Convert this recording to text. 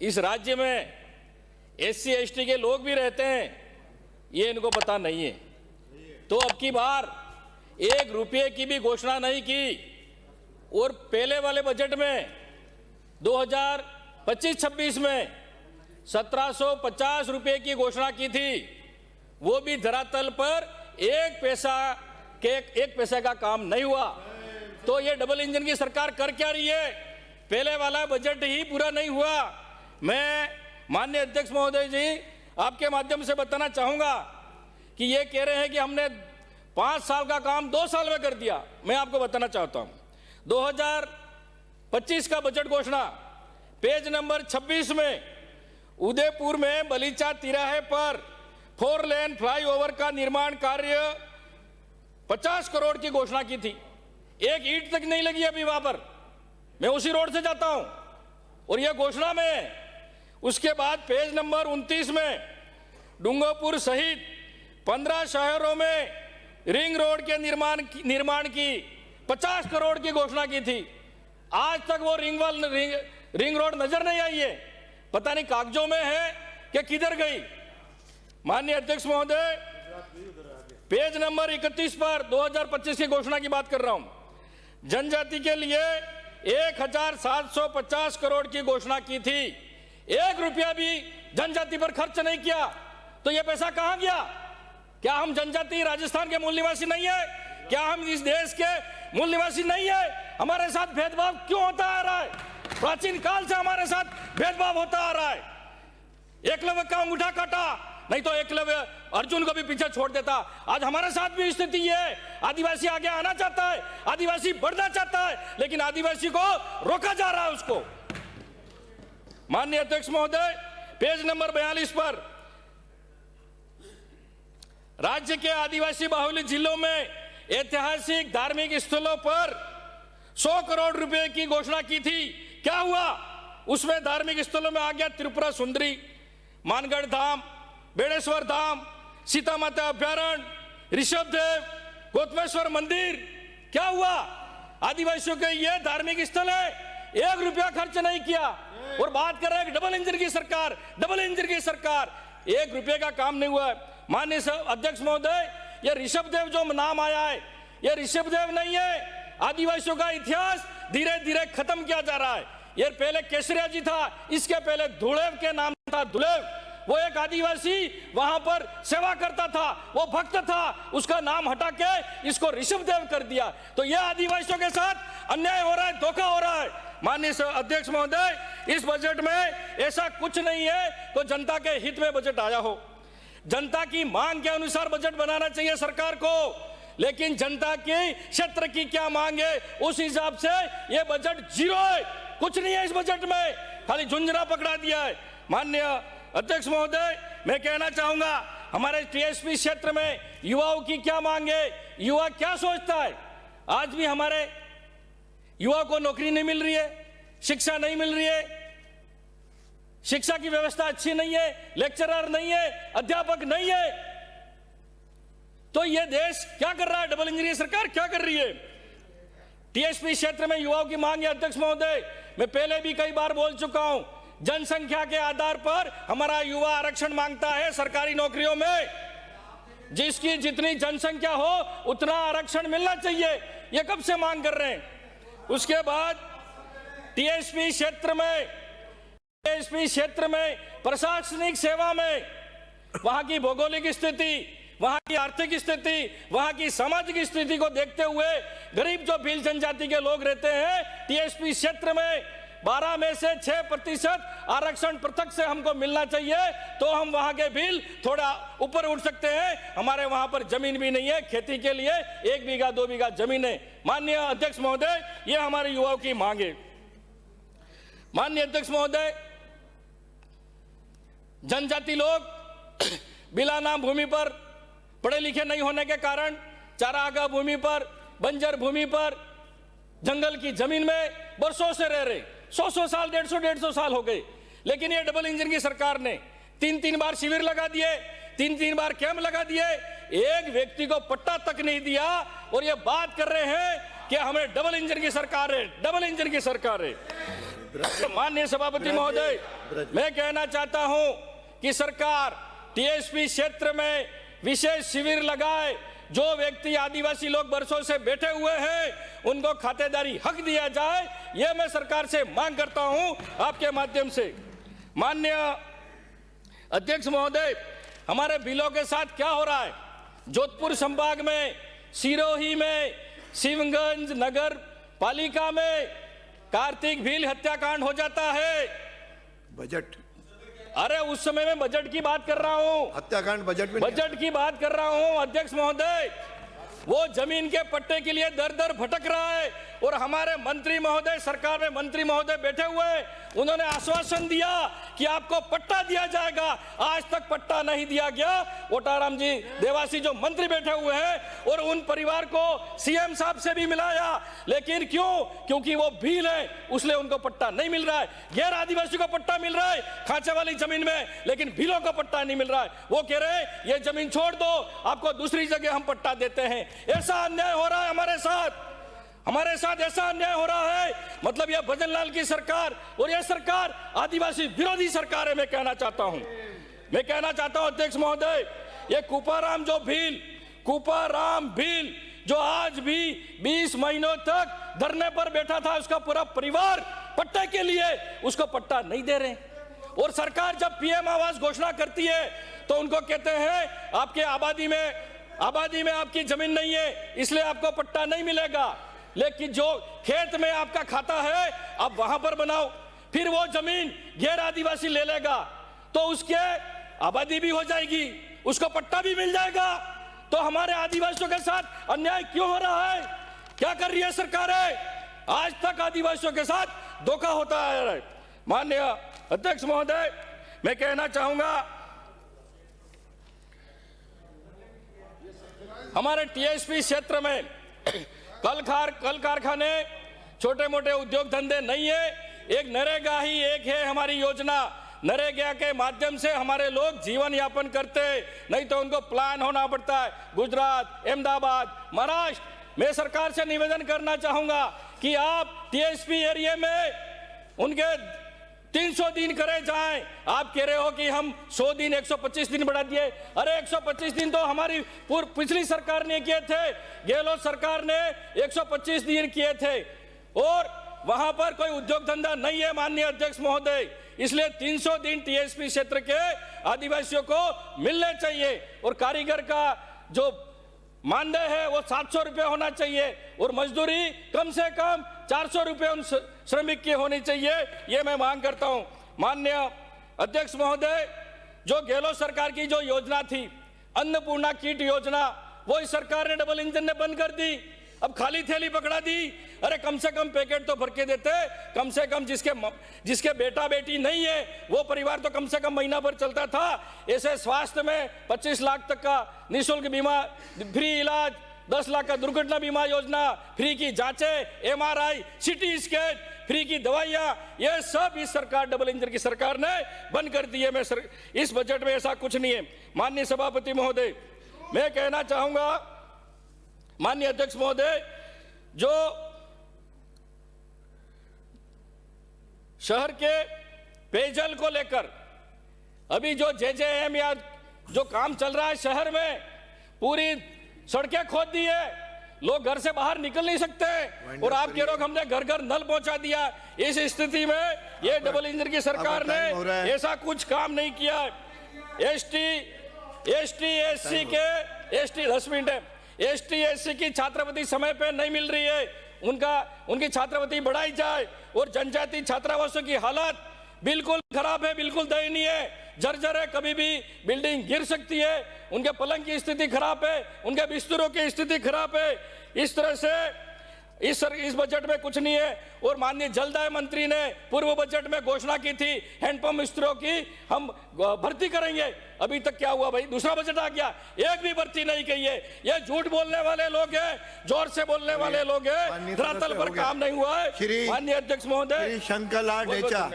इस राज्य में SC ST के लोग भी रहते हैं, ये इनको पता नहीं है। तो अब की बार 1 रुपये की भी घोषणा नहीं की और पहले वाले बजट में 2025-26 में 1750 रुपये की घोषणा की थी, वो भी धरातल पर एक पैसा का काम नहीं हुआ। तो ये डबल इंजन की सरकार कर क्या रही है? पहले वाला बजट ही पूरा नहीं हुआ। मैं माननीय अध्यक्ष महोदय जी आपके माध्यम से बताना चाहूंगा कि ये कह रहे हैं कि हमने 5 साल का काम 2 साल में कर दिया। मैं आपको बताना चाहता हूं 2025 का बजट घोषणा पेज नंबर 26 में उदयपुर में बलीचा तिराहे पर 4 लेन फ्लाईओवर का निर्माण कार्य 50 करोड़ की घोषणा की थी। एक ईंट तक नहीं लगी अभी वहां पर। मैं उसी रोड से जाता हूं और यह घोषणा में। उसके बाद पेज नंबर 29 में डूंगरपुर सहित 15 शहरों में रिंग रोड के निर्माण की 50 करोड़ की घोषणा की थी। आज तक वो रिंग रोड नजर नहीं आई है। पता नहीं कागजों में है कि किधर गई। माननीय अध्यक्ष महोदय, पेज नंबर 31 पर 2025 की घोषणा की बात कर रहा हूं। जनजाति के लिए 1750 करोड़ की घोषणा की थी। 1 रुपया भी जनजाति पर खर्च नहीं किया। तो यह पैसा कहां गया? क्या हम जनजाति राजस्थान के मूल निवासी नहीं है? क्या हम इस देश के मूल निवासी नहीं है? हमारे साथ भेदभाव क्यों होता आ रहा है? प्राचीन काल से हमारे साथ भेदभाव होता आ रहा है। एकलव्य का अंगूठा काटा, नहीं तो एकलव्य अर्जुन को भी पीछे छोड़ देता। आज हमारे साथ भी स्थिति ये है। आदिवासी आगे आना चाहता है, आदिवासी बढ़ना चाहता है, लेकिन आदिवासी को रोका जा रहा है उसको। माननीय अध्यक्ष महोदय, पेज नंबर 42 पर राज्य के आदिवासी बाहुल्य जिलों में ऐतिहासिक धार्मिक स्थलों पर 100 करोड़ रुपए की घोषणा की थी। क्या हुआ? उसमें धार्मिक स्थलों में आ गया त्रिपुरा सुंदरी, मानगढ़ धाम, बेड़ेश्वर धाम, सीता माता अभ्यारण्य, ऋषभदेव, गौतमेश्वर मंदिर। क्या हुआ? आदिवासियों के ये धार्मिक स्थल है, 1 रुपया खर्च नहीं किया और बात कर रहे हैं डबल इंजन की सरकार, डबल इंजन की सरकार। 1 रुपये का काम नहीं हुआ। माननीय अध्यक्ष महोदय, ये ऋषभदेव जो नाम आया है, ये ऋषभदेव नहीं है। आदिवासियों का इतिहास धीरे धीरे खत्म किया जा रहा है। ये पहले केसरिया जी था, इसके पहले धुलेव के नाम था धुलेव। वो एक आदिवासी वहां पर सेवा करता था, वो भक्त था, उसका नाम हटा के इसको ऋषभदेव कर दिया। तो यह आदिवासियों के साथ अन्याय हो रहा है, धोखा हो रहा है। माननीय अध्यक्ष महोदय, इस बजट में ऐसा कुछ नहीं है तो जनता के हित में बजट आया हो। जनता की मांग के अनुसार बजट बनाना चाहिए सरकार को, लेकिन जनता की क्षेत्र की क्या मांग है उस हिसाब से यह बजट जीरो है। कुछ नहीं है इस बजट में, खाली झुंझुना पकड़ा दिया है। माननीय अध्यक्ष महोदय, मैं कहना चाहूंगा हमारे TSP क्षेत्र में युवाओं की क्या मांग है, युवा क्या सोचता है। आज भी हमारे युवा को नौकरी नहीं मिल रही है, शिक्षा नहीं मिल रही है, शिक्षा की व्यवस्था अच्छी नहीं है, लेक्चरर नहीं है, अध्यापक नहीं है। तो यह देश क्या कर रहा है? डबल इंजन की सरकार क्या कर रही है? TSP क्षेत्र में युवाओं की मांग है। अध्यक्ष महोदय, मैं पहले भी कई बार बोल चुका हूं, जनसंख्या के आधार पर हमारा युवा आरक्षण मांगता है सरकारी नौकरियों में। जिसकी जितनी जनसंख्या हो उतना आरक्षण मिलना चाहिए, ये कब से मांग कर रहे हैं। उसके बाद TSP क्षेत्र में प्रशासनिक सेवा में वहां की भौगोलिक स्थिति, वहां की आर्थिक स्थिति, वहां की सामाजिक स्थिति को देखते हुए गरीब जो भील जनजाति के लोग रहते हैं TSP क्षेत्र में 12 में से 6% आरक्षण पृथक से हमको मिलना चाहिए, तो हम वहां के भील थोड़ा ऊपर उठ सकते हैं। हमारे वहां पर जमीन भी नहीं है खेती के लिए, 1 बीघा 2 बीघा जमीन है। माननीय अध्यक्ष महोदय, ये हमारे युवाओं की मांग है। माननीय अध्यक्ष महोदय, जनजाति लोग बिला नाम भूमि पर पढ़े लिखे नहीं होने के कारण चारागाह भूमि पर, बंजर भूमि पर, जंगल की जमीन में बरसों से रह रहे, 100 साल, 150 साल हो गए। लेकिन ये डबल इंजन की सरकार ने 3 बार शिविर लगा दिए, 3 बार कैंप लगा दिए, एक व्यक्ति को पट्टा तक नहीं दिया और ये बात कर रहे हैं कि हमें डबल इंजन की सरकार है, डबल इंजन की सरकार है। माननीय सभापति महोदय, मैं कहना चाहता हूं कि सरकार टीएसपी क्षेत्र में विशेष शिविर लगाए। जो व्यक्ति आदिवासी लोग बरसों से बैठे हुए हैं उनको खातेदारी हक दिया जाए, यह मैं सरकार से मांग करता हूं आपके माध्यम से। माननीय अध्यक्ष महोदय, हमारे बिलों के साथ क्या हो रहा है? जोधपुर संभाग में, सिरोही में, शिवगंज नगर पालिका में कार्तिक भील हत्याकांड हो जाता है। बजट, अरे उस समय में बजट की बात कर रहा हूं, हत्याकांड बजट की बात कर रहा हूं। अध्यक्ष महोदय, वो जमीन के पट्टे के लिए दर दर भटक रहा है और हमारे मंत्री महोदय, सरकार में मंत्री महोदय बैठे हुए हैं, उन्होंने आश्वासन दिया कि आपको पट्टा दिया जाएगा। आज तक पट्टा नहीं दिया गया। ओटाराम जी देवासी जो मंत्री बैठे हुए हैं और उन परिवार को सीएम साहब से भी मिलाया, लेकिन क्यों? क्योंकि वो भील है, इसलिए उनको पट्टा नहीं मिल रहा है। गैर आदिवासी को पट्टा मिल रहा है खांचे वाली जमीन में, लेकिन भीलों को पट्टा नहीं मिल रहा है। वो कह रहे हैं ये जमीन छोड़ दो, आपको दूसरी जगह हम पट्टा देते हैं। ऐसा अन्याय हो रहा है हमारे साथ ऐसा अन्याय हो रहा है। मतलब यह भजन लाल की सरकार और यह सरकार आदिवासी विरोधी सरकार है। मैं कहना चाहता हूं अध्यक्ष महोदय, ये कुपाराम भील जो आज भी 20 महीनों तक धरने पर बैठा था, उसका पूरा परिवार पट्टे के लिए उसको पट्टा नहीं दे रहे। और सरकार जब पीएम आवास घोषणा करती है तो उनको कहते हैं आपके आबादी में आपकी जमीन नहीं है, इसलिए आपको पट्टा नहीं मिलेगा। लेकिन जो खेत में आपका खाता है आप वहां पर बनाओ, फिर वो जमीन गैर आदिवासी ले लेगा तो उसके आबादी भी हो जाएगी, उसको पट्टा भी मिल जाएगा। तो हमारे आदिवासियों के साथ अन्याय क्यों हो रहा है? क्या कर रही है सरकारें? आज तक आदिवासियों के साथ धोखा होता है। माननीय अध्यक्ष महोदय, मैं कहना चाहूंगा हमारे टीएसपी क्षेत्र में कल कारखाने, छोटे मोटे उद्योग धंधे नहीं है। एक नरेगा ही एक है हमारी योजना। नरेगा के माध्यम से हमारे लोग जीवन यापन करते, नहीं तो उनको प्लान होना पड़ता है गुजरात, अहमदाबाद, महाराष्ट्र। मैं सरकार से निवेदन करना चाहूंगा कि आप टीएसपी एरिया में उनके 300 दिन करे जाएं। आप कह रहे हो कि हम 100 दिन 125 दिन बढ़ा दिए। अरे 125 दिन तो हमारी पिछली सरकार ने किए थे, गहलोत सरकार ने 125 दिन किए थे और वहां पर कोई उद्योग धंधा नहीं है माननीय अध्यक्ष महोदय। इसलिए 300 दिन टीएसपी क्षेत्र के आदिवासियों को मिलने चाहिए और कारीगर का जो मानदेय है वो 700 रुपये होना चाहिए और मजदूरी कम से कम 400 रुपये उन श्रमिक की होनी चाहिए। ये मैं मांग करता हूं। माननीय अध्यक्ष महोदय, जो गहलोत सरकार की जो योजना थी अन्नपूर्णा किट योजना, वो इस सरकार ने डबल इंजन ने बंद कर दी। अब खाली थैली पकड़ा दी। अरे कम से कम पैकेट तो भर के देते, कम से कम जिसके बेटा बेटी नहीं है वो परिवार तो कम से कम महीना भर चलता था। ऐसे स्वास्थ्य में 25 लाख तक का निःशुल्क बीमा, फ्री इलाज, 10 लाख का दुर्घटना बीमा योजना, फ्री की जांचें, एमआरआई, सिटी स्कैन, फ्री की दवाइयां, ये सब इस सरकार डबल इंजन की सरकार ने बंद कर दी है। इस बजट में ऐसा कुछ नहीं है। माननीय सभापति महोदय, मैं कहना चाहूंगा माननीय अध्यक्ष महोदय, जो शहर के पेयजल को लेकर अभी जो जेजेएम या जो काम चल रहा है शहर में, पूरी सड़कें खोद दी है, लोग घर से बाहर निकल नहीं सकते और आप कह रहे हो हमने घर घर नल पहुंचा दिया। इस स्थिति में ये डबल इंजन की सरकार ने ऐसा कुछ काम नहीं किया। एसटी एससी की छात्रवृत्ति समय पे नहीं मिल रही है, उनकी छात्रवृत्ति बढ़ाई जाए और जनजाति छात्रावासों की हालत बिल्कुल खराब है, बिल्कुल दयनीय है, जर्जर है, कभी भी बिल्डिंग गिर सकती है, उनके पलंग की स्थिति खराब है, उनके बिस्तरों की स्थिति खराब है। इस तरह से इस बजट में कुछ नहीं है। और माननीय जलदाय मंत्री ने पूर्व बजट में घोषणा की थी हैंडपंप मिस्त्रियों की हम भर्ती करेंगे। अभी तक क्या हुआ भाई? दूसरा बजट आ गया, एक भी भर्ती नहीं की है। ये झूठ बोलने वाले लोग हैं, जोर से बोलने वाले लोग हैं, धरातल पर काम नहीं हुआ है। माननीय अध्यक्ष महोदय, शंकर लाल ढेचा।